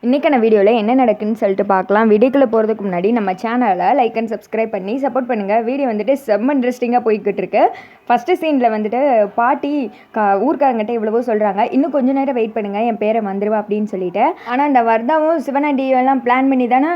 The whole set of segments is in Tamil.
இன்றைக்கான வீடியோவில் என்ன நடக்குன்னு சொல்லிட்டு பார்க்கலாம். வீடியோக்குள்ளே போகிறதுக்கு முன்னாடி நம்ம சேனலை லைக் அண்ட் சப்ஸ்கிரைப் பண்ணி சப்போர்ட் பண்ணுங்கள். வீடியோ வந்துட்டு செம்ம இன்ட்ரெஸ்டிங்காக போய்கிட்டு இருக்கு. ஃபஸ்ட்டு சீனில் வந்துட்டு பாட்டி ஊர்க்காரங்கிட்ட இவ்வளவோ சொல்கிறாங்க, இன்னும் கொஞ்சம் நேரம் வெயிட் பண்ணுங்கள், என் பேரை வந்துடுவா அப்படின்னு சொல்லிட்டு. ஆனால் அந்த வர்தாவும் சிவனாண்டியெல்லாம் பிளான் பண்ணி தானே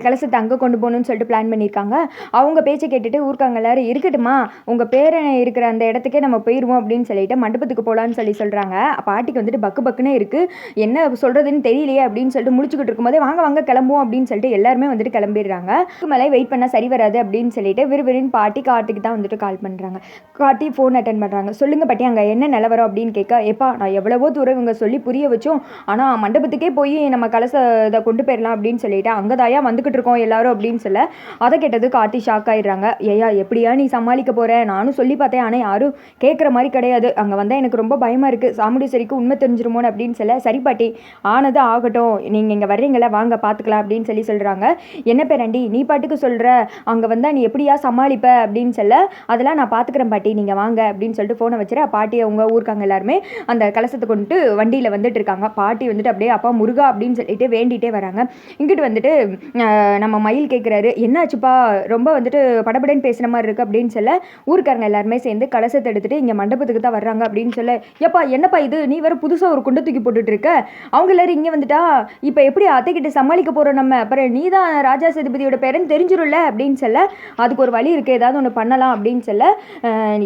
கலசத்தை அங்கே கொண்டு போகணுன்னு சொல்லிட்டு பிளான் பண்ணியிருக்காங்க. அவங்க பேச்சை கேட்டுட்டு ஊர்க்காங்க எல்லாரும் இருக்கட்டுமா, உங்கள் பேரை இருக்கிற அந்த இடத்துக்கே நம்ம போயிடுவோம் அப்படின்னு சொல்லிட்டு மண்டபத்துக்கு போகலான்னு சொல்கிறாங்க. பாட்டிக்கு வந்துட்டு பக்கு பக்குன்னு இருக்குது, என்ன சொல்கிறதுன்னு தெரியலையே அப்படின்னு சொல்லிட்டு முடிச்சுக்கிட்டு இருக்கும்போதே வாங்க வாங்க கிளம்புவோம் அப்படின்னு சொல்லிட்டு எல்லாருமே வந்துட்டு கிளம்பிடுறாங்க. மேலே வெயிட் பண்ணால் சரி வராது அப்படின்னு சொல்லிட்டு விறுவிறுன்னு பாட்டி கார்த்திக்கு தான் வந்துட்டு கால் பண்ணுறாங்க. கார்த்தி ஃபோன் அட்டன் பண்ணுறாங்க. சொல்லுங்கள் பாட்டி, அங்கே என்ன நிலவரம் அப்படின்னு கேட்க, எப்பா நான் எவ்வளவோ தூரம் இவங்க சொல்லி புரிய வச்சோம், ஆனால் மண்டபத்துக்கே போய் நம்ம கலசத்தை கொண்டு போயிடலாம் அப்படின்னு சொல்லிட்டு அங்கே தாயா வந்துக்கிட்டு இருக்கோம் எல்லாரும் அப்படின்னு சொல்ல, அதை கேட்டது கார்த்தி ஷாக் ஆயிடுறாங்க. ஏயா எப்படியா நீ சமாளிக்க போகிற, நானும் சொல்லி பார்த்தேன், ஆனால் யாரும் கேட்குற மாதிரி கிடையாது, அங்கே வந்தால் எனக்கு ரொம்ப பயமாக இருக்குது, சாமுண்டீஸ்வரிக்கு உண்மை தெரிஞ்சிருமோன்னு அப்படின்னு சொல்ல, சரி பாட்டி ஆனது ஆகட்டும், நீங்கள் இங்கே வர்றீங்களா வாங்க பார்த்துக்கலாம் அப்படின்னு சொல்கிறாங்க. என்ன பேரண்டி நீ பாட்டுக்கு சொல்கிற, அங்கே வந்தால் நீ எப்படியா சமாளிப்ப அப்படின்னு சொல்ல, அதெல்லாம் நான் பார்த்துக்கிறேன் பாட்டி, நீங்கள் வாங்க அப்படின்னு சொல்லிட்டு ஃபோனை வச்சுரு. பாட்டி அவங்க ஊருக்காங்க எல்லாருமே அந்த கலசத்தை கொண்டுட்டு வண்டியில் வந்துட்டு இருக்காங்க. பாட்டி வந்துட்டு அப்படியே அப்பா முருகா அப்படின்னு சொல்லிட்டு வேண்டிகிட்டே வராங்க. இங்கிட்டு வந்துட்டு நம்ம மயில் கேட்குறாரு, என்னாச்சுப்பா ரொம்ப வந்துட்டு படபடன்னு பேசுகிற மாதிரி இருக்குது அப்படின்னு சொல்ல, ஊருக்காரங்க எல்லாருமே சேர்ந்து கலசத்தை எடுத்துகிட்டு இங்கே மண்டபத்துக்கு தான் வர்றாங்க அப்படின்னு சொல்ல, எப்பா என்னப்பா இது, நீ வேறு புதுசாக ஒரு குண்டை தூக்கி போட்டுட்டு இருக்க, அவங்க எல்லாரும் இங்கே வந்துட்டா இப்போ எப்படி அத்தைக்கிட்ட சமாளிக்க போகிறோம் நம்ம, அப்புறம் நீ தான் ராஜா சேதுபதியோட பேரன்னு தெரிஞ்சிடும்ல அப்படின்னு சொல்ல, அதுக்கு ஒரு வழி இருக்குது, ஏதாவது ஒன்று பண்ணலாம் அப்படின்னு சொல்ல,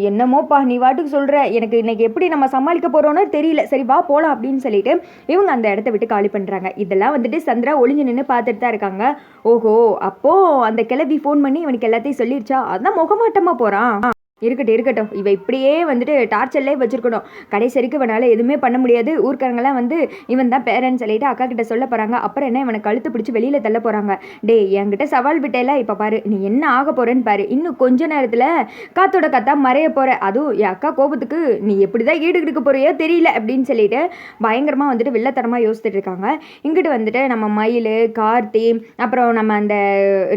என்னமோப்பா நீ வாட்டுக்கு சொல்கிற, எனக்கு இன்னைக்கு எப்படி நம்ம சமாளிக்க போகிறோன்னு தெரியல, சரி வா போகலாம் அப்படின்னு சொல்லிட்டு இவங்க அந்த இடத்த விட்டு காலி பண்ணுறாங்க. இதெல்லாம் வந்துட்டு சந்திரா ஒளிஞ்சு நின்று பார்த்துட்டு தான் இருக்காங்க. ஓஹோ, அப்போது அந்த கிளவி ஃபோன் பண்ணி இவனுக்கு எல்லாத்தையும் சொல்லிடுச்சா, அதான் முகமாட்டமாக போகிறான். இருக்கட்டும், இவ இப்படியே வந்துட்டு டார்ச்சர்லேயே வச்சுருக்கணும், கடைசரிக்கு இவனால் எதுவுமே பண்ண முடியாது, ஊர்க்காரங்களாம் வந்து இவன் தான் பேரன்னு சொல்லிட்டு அக்கா கிட்ட சொல்ல போகிறாங்க. அப்புறம் என்ன இவனை கழுத்து பிடிச்சி வெளியில் தள்ள போகிறாங்க. டே என்கிட்ட சவால் விட்டேல, இப்போ பாரு நீ என்ன ஆக போகிறேன்னு பாரு, இன்னும் கொஞ்ச நேரத்தில் காத்தோட காத்தா மறைய போகிற, அதுவும் என் அக்கா கோபத்துக்கு நீ எப்படி தான் ஈடு கிடுக்க போறியோ தெரியல அப்படின்னு சொல்லிட்டு பயங்கரமாக வந்துட்டு வில்லத்தனமாக யோசிச்சுட்டு இருக்காங்க. இங்கிட்டு வந்துட்டு நம்ம மயில் கார்த்தி, அப்புறம்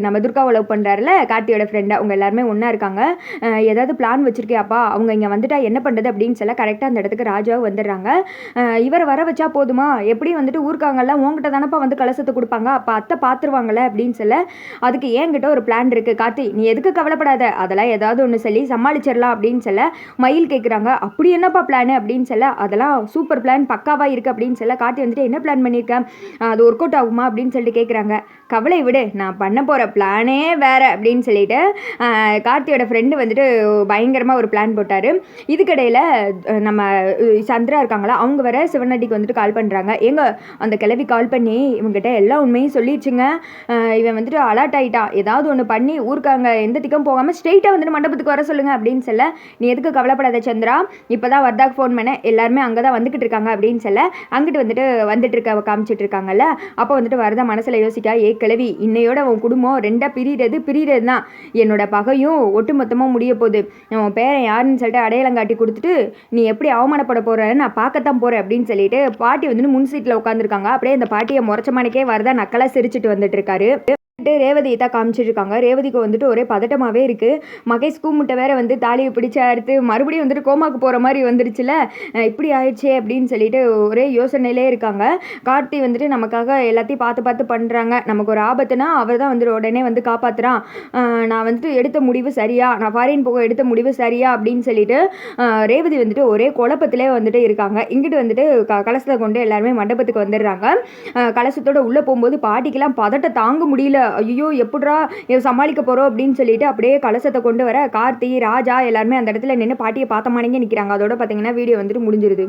நம்ம துர்காவை லவ் பண்ணுறாருல கார்த்தியோட ஃப்ரெண்டு, அவங்க எல்லாருமே ஒன்றா இருக்காங்க. ஏதாவது பிளான் வச்சிருக்கியாப்பா, அவங்க இங்கே வந்துட்டா என்ன பண்ணுறது அப்படின்னு சொல்ல கரெக்டாக அந்த இடத்துக்கு ராஜாவும் வந்துடுறாங்க. இவரை வர வச்சா போதுமா, எப்படி வந்துட்டு ஊர்க்காங்கெல்லாம் உங்ககிட்ட தானப்பா வந்து கலசத்தை கொடுப்பாங்க, அப்போ அத்தை பார்த்துருவாங்களே அப்படின்னு சொல்ல, அதுக்கு ஏங்கிட்ட ஒரு பிளான் இருக்குது கார்த்தி, நீ எதுக்கு கவலைப்படாத, அதெல்லாம் ஏதாவது ஒன்று சொல்லி சமாளிச்சிடலாம் அப்படின்னு சொல்ல, மயில் கேட்குறாங்க அப்படி என்னப்பா பிளான் அப்படின்னு சொல்ல, அதெல்லாம் சூப்பர் பிளான் பக்காவாக இருக்குது அப்படின்னு சொல்ல, கார்த்தி வந்துட்டு என்ன பிளான் பண்ணியிருக்கேன், அது ஒர்க் அவுட் ஆகுமா அப்படின்னு சொல்லிட்டு கேட்குறாங்க. கவலை விடு, நான் பண்ண போகிற பிளானே வேறு அப்படின்னு சொல்லிட்டு கார்த்தியோட ஃப்ரெண்டு வந்துட்டு பயங்கரமாக ஒரு பிளான் போட்டார். இதுக்கிடையில் நம்ம சந்திரா இருக்காங்களா, அவங்க வர சிவனாண்டிக்கு வந்துட்டு கால் பண்ணுறாங்க. எங்க அந்த கிளவி கால் பண்ணி இவங்ககிட்ட எல்லா உண்மையும் சொல்லிடுச்சுங்க, இவன் வந்துட்டு அலர்ட் ஆகிட்டான், ஏதாவது ஒன்று பண்ணி ஊருக்காங்க எந்த திக்கம் போகாமல் ஸ்ட்ரெயிட்டாக வந்துட்டு மண்டபத்துக்கு வர சொல்லுங்கள் அப்படின்னு சொல்ல, நீ எதுக்கு கவலைப்படாத சந்திரா, இப்போ தான் வர்தாக்கு ஃபோன் பண்ண, எல்லாருமே அங்கே தான் வந்துக்கிட்டு இருக்காங்க அப்படின்னு சொல்ல, அங்கிட்டு வந்துட்டு இருக்க காமிச்சிட்டு இருக்காங்கல்ல, அப்போ வந்துட்டு வரதா மனசில் யோசிக்கா, ஏ கிளவி இன்னையோட உன் குடும்பம் ரெண்டாக பிரிகிறது தான், என்னோட பகையும் ஒட்டுமொத்தமாக முடிய போகுது, உன் பேரன் யாருன்னு சொல்லிட்டு அடையாளம் காட்டி கொடுத்துட்டு நீ எப்படி அவமானப்பட போகிறேன்னு நான் பார்க்கத்தான் போகிறேன் அப்படின்னு சொல்லிட்டு பாட்டி வந்துட்டு முன் சீட்டில் உட்காந்துருக்காங்க. அப்படியே அந்த பாட்டியை முறைச்சமானிக்கே வரதா நக்கலாக சிரிச்சுட்டு வந்துட்டு இருக்காரு. ரேவதி தான் காமிச்சிருக்காங்க. ரேவதிக்கு வந்துட்டு ஒரே பதட்டமாகவே இருக்குது. மகேஷ் கூமுட்டை வேற வந்து தாலியை பிடிச்சா எடுத்து மறுபடியும் வந்துட்டு கோமாக்கு போகிற மாதிரி வந்துருச்சுல, இப்படி ஆயிடுச்சே அப்படின்னு சொல்லிட்டு ஒரே யோசனையிலே இருக்காங்க. கார்த்தி வந்துட்டு நமக்காக எல்லாத்தையும் பார்த்து பண்ணுறாங்க, நமக்கு ஒரு ஆபத்துனா அவர் தான் வந்துட்டு உடனே வந்து காப்பாற்றுறான், நான் வந்துட்டு எடுத்த முடிவு சரியா, நான் ஃபாரின் போக எடுத்த முடிவு சரியா அப்படின்னு சொல்லிட்டு ரேவதி வந்துட்டு ஒரே குழப்பத்திலே வந்துட்டு இருக்காங்க. இங்கிட்டு வந்துட்டு கலசத்தை கொண்டு எல்லாருமே மண்டபத்துக்கு வந்துடுறாங்க. கலசத்தோடு உள்ளே போகும்போது பாட்டிக்கெல்லாம் பதட்ட தாங்க முடியல, ஐயோ எப்படிரா சமாளிக்க போகிறோம் அப்படின்னு சொல்லிட்டு அப்படியே கலசத்தை கொண்டு வர கார்த்தி ராஜா எல்லாருமே அந்த இடத்துல நின்று பாட்டியை பார்த்த மாட்டேங்க நிற்கிறாங்க. அதோட பார்த்தீங்கன்னா வீடியோ வந்துட்டு முடிஞ்சிருது.